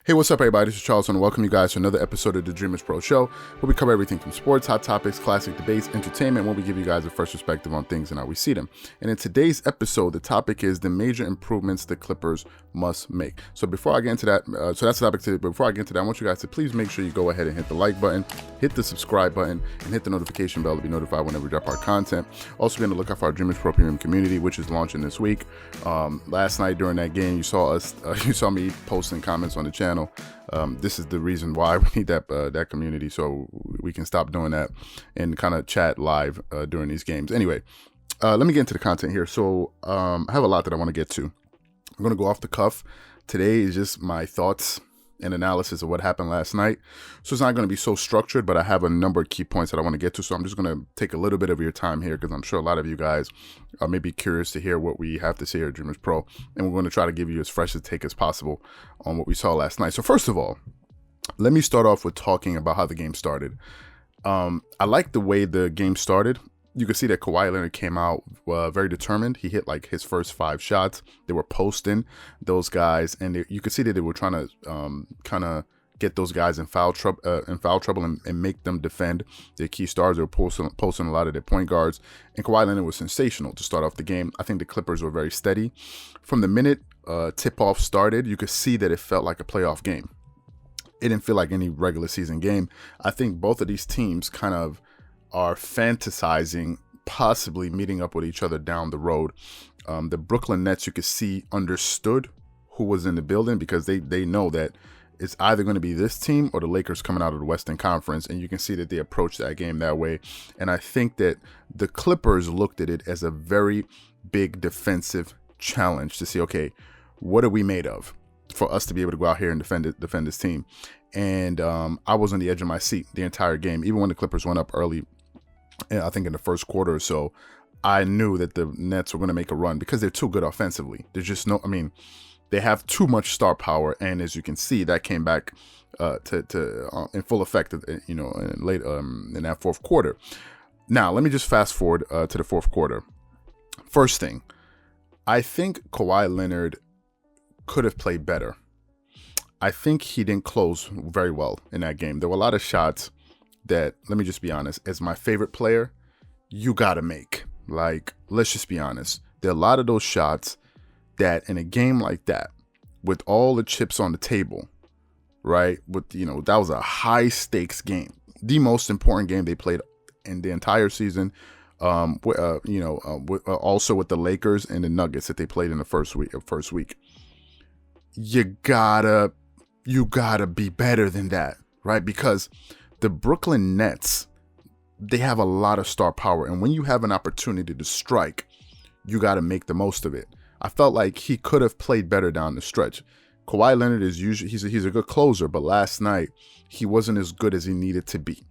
Hey, what's up, everybody? This is Charles, and welcome you guys to another episode of the Dreamerspro Show, where we cover everything from sports, hot topics, classic debates, entertainment, where we give you guys a fresh perspective on things and how we see them. And in today's episode, the topic is the major improvements the Clippers must make. So before I get into that, so that's the topic today. But before I get into that, I want you guys to please make sure you go ahead and hit the like button, hit the subscribe button, and hit the notification bell to be notified whenever we drop our content. Also, be on the lookout for our Dreamerspro Premium community, which is launching this week. Last night during that game, you saw me posting comments on the channel. This is the reason why we need that community, so we can stop doing that and kind of chat live during these games. Anyway, let me get into the content here. So I have a lot that I want to get to. I'm going to go off the cuff. Today is just my thoughts and analysis of what happened last night. So it's not going to be so structured, but I have a number of key points that I want to get to. So I'm just going to take a little bit of your time here because I'm sure a lot of you guys are maybe curious to hear what we have to say here at Dreamers Pro. And we're going to try to give you as fresh a take as possible on what we saw last night. So first of all, let me start off with talking about how the game started. I like the way the game started. You can see that Kawhi Leonard came out very determined. He hit like his first 5 shots. They were posting those guys, and you could see that they were trying to kind of get those guys in foul trouble and make them defend their key stars. They were posting a lot of their point guards, and Kawhi Leonard was sensational to start off the game. I think the Clippers were very steady. From the minute tip-off started, you could see that it felt like a playoff game. It didn't feel like any regular season game. I think both of these teams kind of are fantasizing possibly meeting up with each other down the road. The Brooklyn Nets, you could see, understood who was in the building because they know that it's either going to be this team or the Lakers coming out of the Western Conference, and you can see that they approached that game that way. And I think that the Clippers looked at it as a very big defensive challenge to see, okay, what are we made of for us to be able to go out here and defend this team? And I was on the edge of my seat the entire game, even when the Clippers went up early. I think in the first quarter or so, I knew that the Nets were going to make a run because they're too good offensively. There's just they have too much star power, and as you can see, that came back in full effect, late in that fourth quarter. Now, let me just fast forward to the fourth quarter. First thing, I think Kawhi Leonard could have played better. I think he didn't close very well in that game. There were a lot of shots that, let me just be honest, as my favorite player, you gotta make. Like, let's just be honest. There are a lot of those shots that in a game like that, with all the chips on the table, right? That was a high stakes game, the most important game they played in the entire season. Also with the Lakers and the Nuggets that they played in the first week. You gotta be better than that, right? Because the Brooklyn Nets, they have a lot of star power, and when you have an opportunity to strike, you got to make the most of it. I felt like he could have played better down the stretch. Kawhi Leonard is usually he's a good closer, but last night he wasn't as good as he needed to be.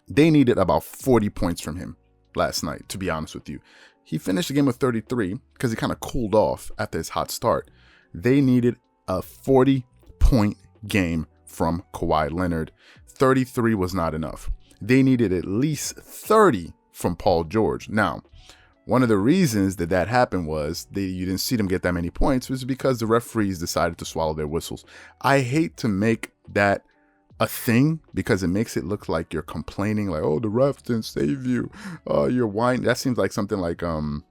They needed about 40 points from him last night, to be honest with you. He finished the game with 33 because he kind of cooled off after his hot start. They needed a 40-point game from Kawhi Leonard. 33 was not enough. They needed at least 30 from Paul George. Now, one of the reasons that happened was you didn't see them get that many points was because the referees decided to swallow their whistles. I hate to make that a thing because it makes it look like you're complaining, like, oh, the refs didn't save you. You're whining. That seems like something like a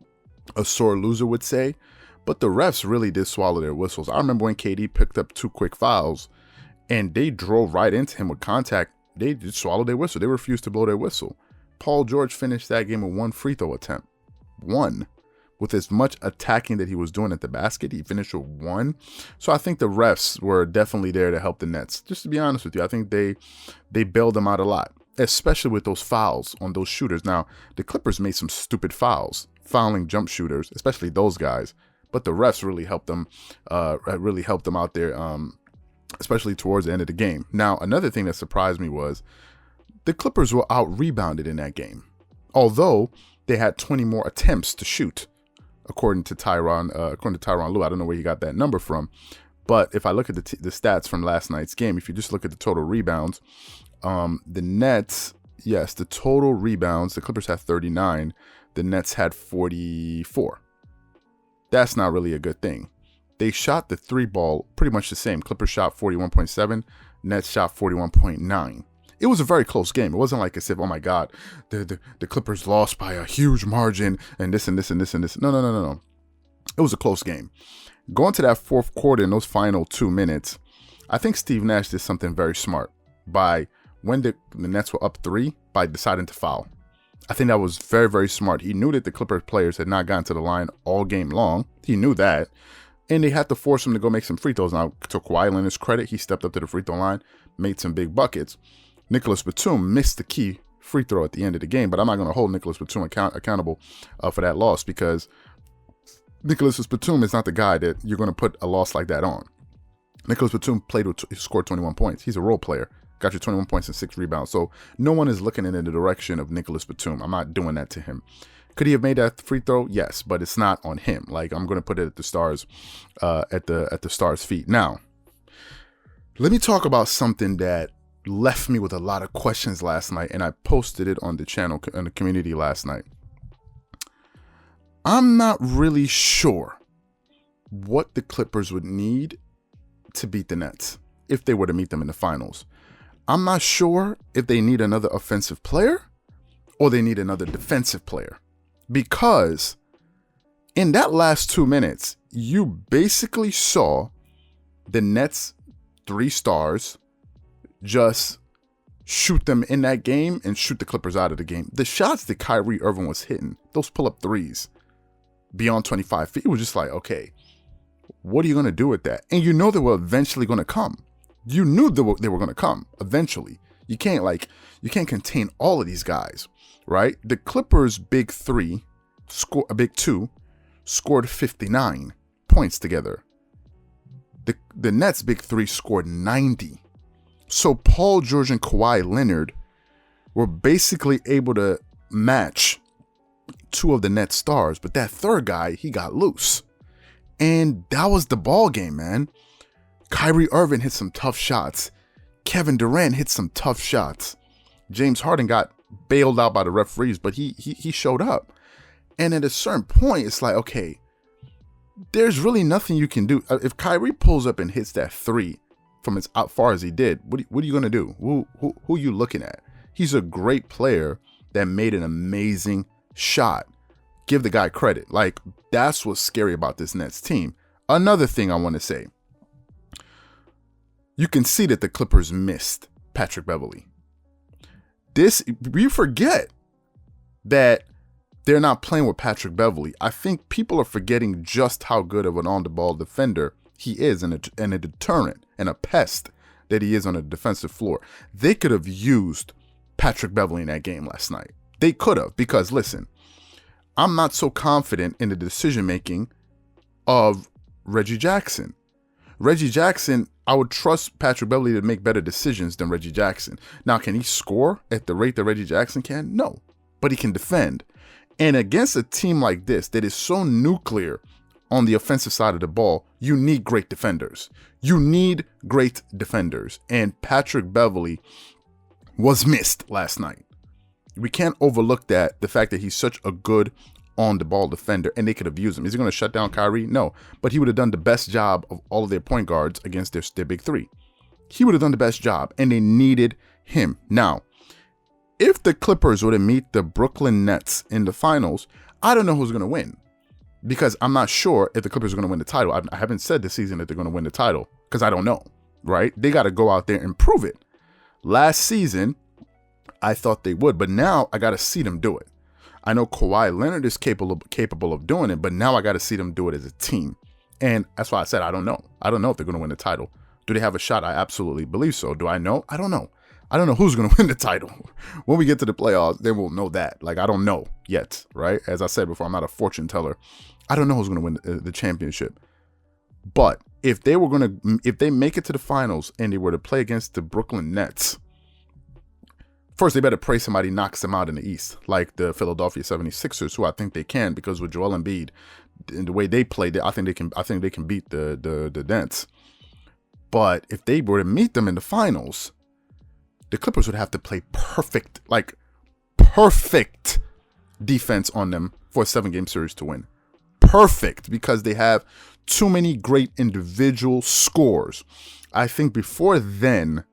sore loser would say. But the refs really did swallow their whistles. I remember when KD picked up 2 quick fouls and they drove right into him with contact. They just swallowed their whistle. They refused to blow their whistle. Paul George finished that game with 1 free throw attempt. 1. With as much attacking that he was doing at the basket, he finished with 1. So I think the refs were definitely there to help the Nets. Just to be honest with you, I think they bailed them out a lot, especially with those fouls on those shooters. Now, the Clippers made some stupid fouls, fouling jump shooters, especially those guys. But the refs really helped them out there, especially towards the end of the game. Now, another thing that surprised me was the Clippers were out-rebounded in that game, although they had 20 more attempts to shoot, according to Tyronn Lue. I don't know where he got that number from, but if I look at the stats from last night's game, if you just look at the total rebounds, the Nets, yes, the total rebounds, the Clippers had 39, the Nets had 44. That's not really a good thing. they shot the 3 ball pretty much the same. Clippers shot 41.7, Nets shot 41.9. It was a very close game. It wasn't like as if, oh my God, the Clippers lost by a huge margin and this and this and this and this. No. It was a close game. Going to that fourth quarter in those final 2 minutes, I think Steve Nash did something very smart by when the Nets were up 3 by deciding to foul. I think that was very, very smart. He knew that the Clippers players had not gotten to the line all game long. He knew that. And they had to force him to go make some free throws. Now, to Kawhi Leonard's credit, he stepped up to the free throw line, made some big buckets. Nicholas Batum missed the key free throw at the end of the game, but I'm not going to hold Nicholas Batum accountable for that loss, because Nicholas Batum is not the guy that you're going to put a loss like that on. Nicholas Batum scored 21 points. He's a role player. Got you 21 points and 6 rebounds. So no one is looking in the direction of Nicholas Batum. I'm not doing that to him. Could he have made that free throw? Yes, but it's not on him. Like, I'm going to put it at the Stars, at the Stars' feet. Now, let me talk about something that left me with a lot of questions last night, and I posted it on the channel, in the community last night. I'm not really sure what the Clippers would need to beat the Nets if they were to meet them in the finals. I'm not sure if they need another offensive player or they need another defensive player, because in that last 2 minutes, you basically saw the Nets' 3 stars just shoot them in that game and shoot the Clippers out of the game. The shots that Kyrie Irving was hitting, those pull-up threes beyond 25 feet, it was just like, okay, what are you going to do with that? And you know they were eventually going to come. You knew they were going to come eventually. You can't contain all of these guys, right? The Clippers' big 3, big 2, scored 59 points together. The Nets' big 3 scored 90. So Paul George and Kawhi Leonard were basically able to match 2 of the Nets stars, but that third guy, he got loose. And that was the ball game, man. Kyrie Irving hit some tough shots. Kevin Durant hit some tough shots. James Harden got bailed out by the referees, but he showed up. And at a certain point, it's like, okay, there's really nothing you can do. If Kyrie pulls up and hits that 3 from as far as he did, what are you going to do? Who are you looking at? He's a great player that made an amazing shot. Give the guy credit. Like, that's what's scary about this Nets team. Another thing I want to say. You can see that the Clippers missed Patrick Beverley. We forget that they're not playing with Patrick Beverley. I think people are forgetting just how good of an on-the-ball defender he is, and a deterrent and a pest that he is on the defensive floor. They could have used Patrick Beverley in that game last night. They could have, because listen, I'm not so confident in the decision-making of Reggie Jackson. Reggie Jackson, I would trust Patrick Beverley to make better decisions than Reggie Jackson. Now, can he score at the rate that Reggie Jackson can? No, but he can defend. And against a team like this that is so nuclear on the offensive side of the ball, you need great defenders. You need great defenders. And Patrick Beverley was missed last night. We can't overlook that, the fact that he's such a good on-the-ball defender, and they could have used him. Is he going to shut down Kyrie? No. But he would have done the best job of all of their point guards against their big 3. He would have done the best job, and they needed him. Now, if the Clippers were to meet the Brooklyn Nets in the finals, I don't know who's going to win, because I'm not sure if the Clippers are going to win the title. I haven't said this season that they're going to win the title, because I don't know, right? They got to go out there and prove it. Last season, I thought they would, but now I got to see them do it. I know Kawhi Leonard is capable of doing it, but now I got to see them do it as a team. And that's why I said I don't know. I don't know if they're going to win the title. Do they have a shot? I absolutely believe so. Do I know? I don't know. I don't know who's going to win the title. When we get to the playoffs, then we'll know that. Like, I don't know yet, right? As I said before, I'm not a fortune teller. I don't know who's going to win the championship. But if they make it to the finals and they were to play against the Brooklyn Nets, first, they better pray somebody knocks them out in the East, like the Philadelphia 76ers, who I think they can, because with Joel Embiid and the way they played, I think they can beat the Nets. But if they were to meet them in the finals, the Clippers would have to play perfect defense on them for a 7-game series to win. Perfect, because they have too many great individual scores. I think before then,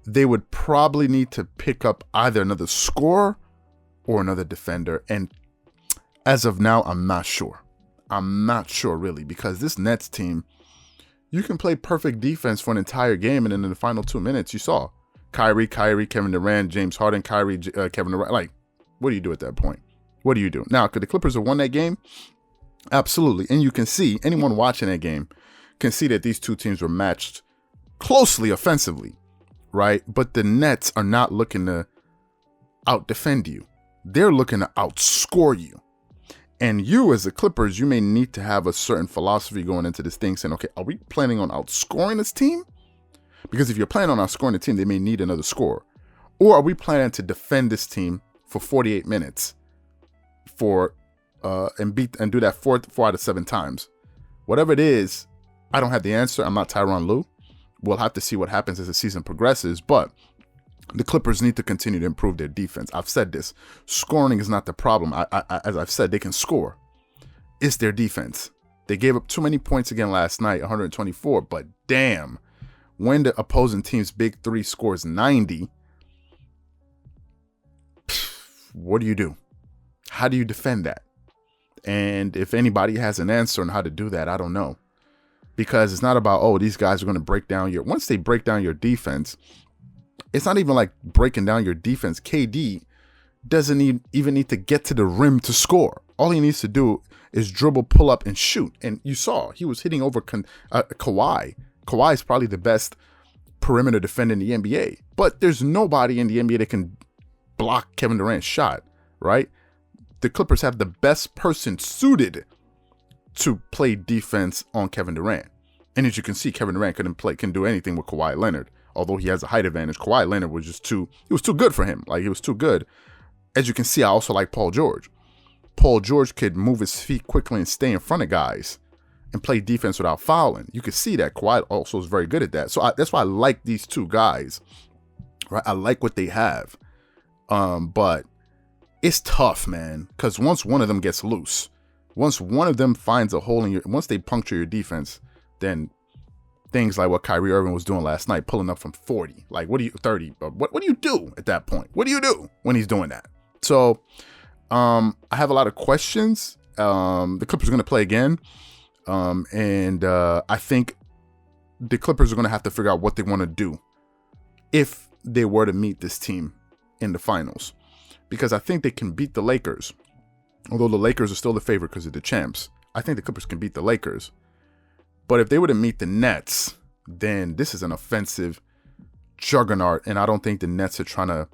they would probably need to pick up either another scorer or another defender. And as of now, I'm not sure. I'm not sure really, because this Nets team, you can play perfect defense for an entire game, and then in the final 2 minutes, you saw Kyrie, Kevin Durant, James Harden, Kevin Durant. Like, what do you do at that point? What do you do? Now, could the Clippers have won that game? Absolutely. And you can see, anyone watching that game can see that these two teams were matched closely offensively, right? But the Nets are not looking to out-defend you. They're looking to outscore you. And you, as the Clippers, you may need to have a certain philosophy going into this thing, saying, okay, are we planning on outscoring this team? Because if you're planning on outscoring the team, they may need another scorer. Or are we planning to defend this team for 48 minutes and do that four out of 7 times? Whatever it is, I don't have the answer. I'm not Tyronn Lue. We'll have to see what happens as the season progresses, but the Clippers need to continue to improve their defense. I've said this. Scoring is not the problem. As I've said, they can score. It's their defense. They gave up too many points again last night, 124, but damn, when the opposing team's big three scores 90, what do you do? How do you defend that? And if anybody has an answer on how to do that, I don't know. Because it's not about, oh, these guys are going to break down once they break down your defense, it's not even like breaking down your defense. KD doesn't even need to get to the rim to score. All he needs to do is dribble, pull up, and shoot. And you saw he was hitting over Kawhi. Kawhi is probably the best perimeter defender in the NBA. But there's nobody in the NBA that can block Kevin Durant's shot, right? The Clippers have the best person suited to play defense on Kevin Durant. And as you can see, Kevin Durant can do anything with Kawhi Leonard. Although he has a height advantage, Kawhi Leonard was too good for him. Like, he was too good. As you can see, I also like Paul George. Paul George could move his feet quickly and stay in front of guys and play defense without fouling. You can see that Kawhi also is very good at that. So that's why I like these two guys, right? I like what they have. But it's tough, man, because once one of them gets loose, once one of them finds a hole once they puncture your defense, then things like what Kyrie Irving was doing last night, pulling up from 40, like 30. What do you do at that point? What do you do when he's doing that? So I have a lot of questions. The Clippers are going to play again. And I think the Clippers are going to have to figure out what they want to do if they were to meet this team in the finals. Because I think they can beat the Lakers. Although the Lakers are still the favorite because they're the champs. I think the Clippers can beat the Lakers. But if they were to meet the Nets, then this is an offensive juggernaut. And I don't think the Nets are trying to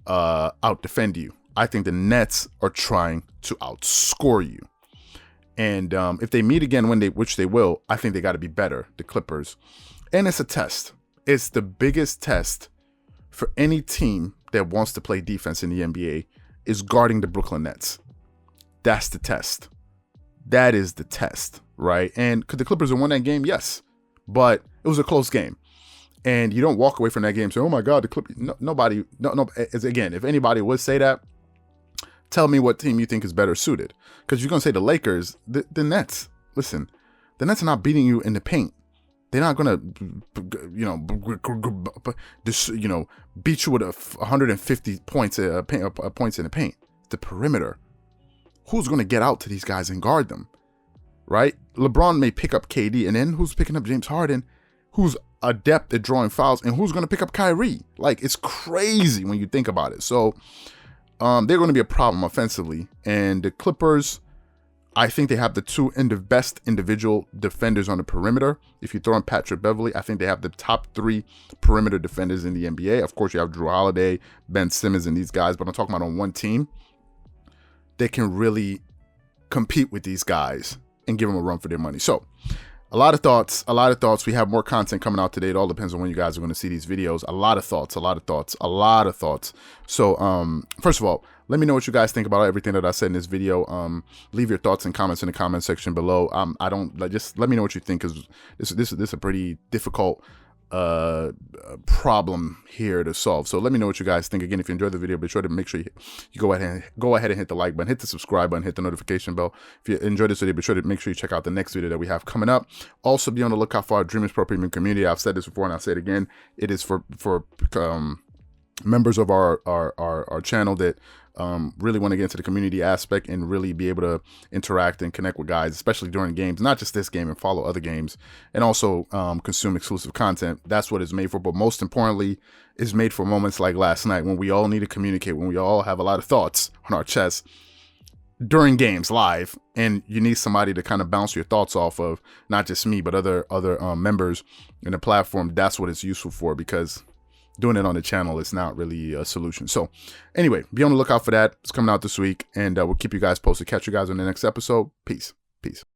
out-defend you. I think the Nets are trying to outscore you. And if they meet again, which they will, I think they got to be better, the Clippers. And it's a test. It's the biggest test for any team that wants to play defense in the NBA is guarding the Brooklyn Nets. That's the test. That is the test, right? And could the Clippers have won that game? Yes. But it was a close game. And you don't walk away from that game saying, oh my God, the Clippers. Nobody. Again, if anybody would say that, tell me what team you think is better suited. Because you're going to say the Lakers, the Nets. Listen, the Nets are not beating you in the paint. They're not going to, beat you with 150 points in the paint. The perimeter. Who's going to get out to these guys and guard them, right? LeBron may pick up KD, and then who's picking up James Harden, who's adept at drawing fouls, and who's going to pick up Kyrie? Like, it's crazy when you think about it. So they're going to be a problem offensively. And the Clippers, I think they have the two best individual defenders on the perimeter. If you throw in Patrick Beverley, I think they have the top 3 perimeter defenders in the NBA. Of course, you have Drew Holiday, Ben Simmons, and these guys, but I'm talking about on one team. They can really compete with these guys and give them a run for their money. So a lot of thoughts. We have more content coming out today. It all depends on when you guys are going to see these videos. A lot of thoughts. So first of all, let me know what you guys think about everything that I said in this video. Leave your thoughts and comments in the comment section below. Just let me know what you think, because this is a pretty difficult problem here to solve. So let me know what you guys think. Again, if you enjoyed the video, be sure to make sure you go ahead and hit the like button, hit the subscribe button, hit the notification bell. If you enjoyed this video, be sure to make sure you check out the next video that we have coming up. Also, be on the lookout for our Dreamerspro Premium community. I've said this before and I'll say it again. It is for members of our channel that really want to get into the community aspect and really be able to interact and connect with guys, especially during games, not just this game, and follow other games, and also consume exclusive content. That's what it's made for. But most importantly, it's made for moments like last night when we all need to communicate, when we all have a lot of thoughts on our chest during games live, and you need somebody to kind of bounce your thoughts off of, not just me, but other members in the platform. That's what it's useful for, because doing it on the channel is not really a solution. So anyway, be on the lookout for that. It's coming out this week, and we'll keep you guys posted. Catch you guys on the next episode. Peace.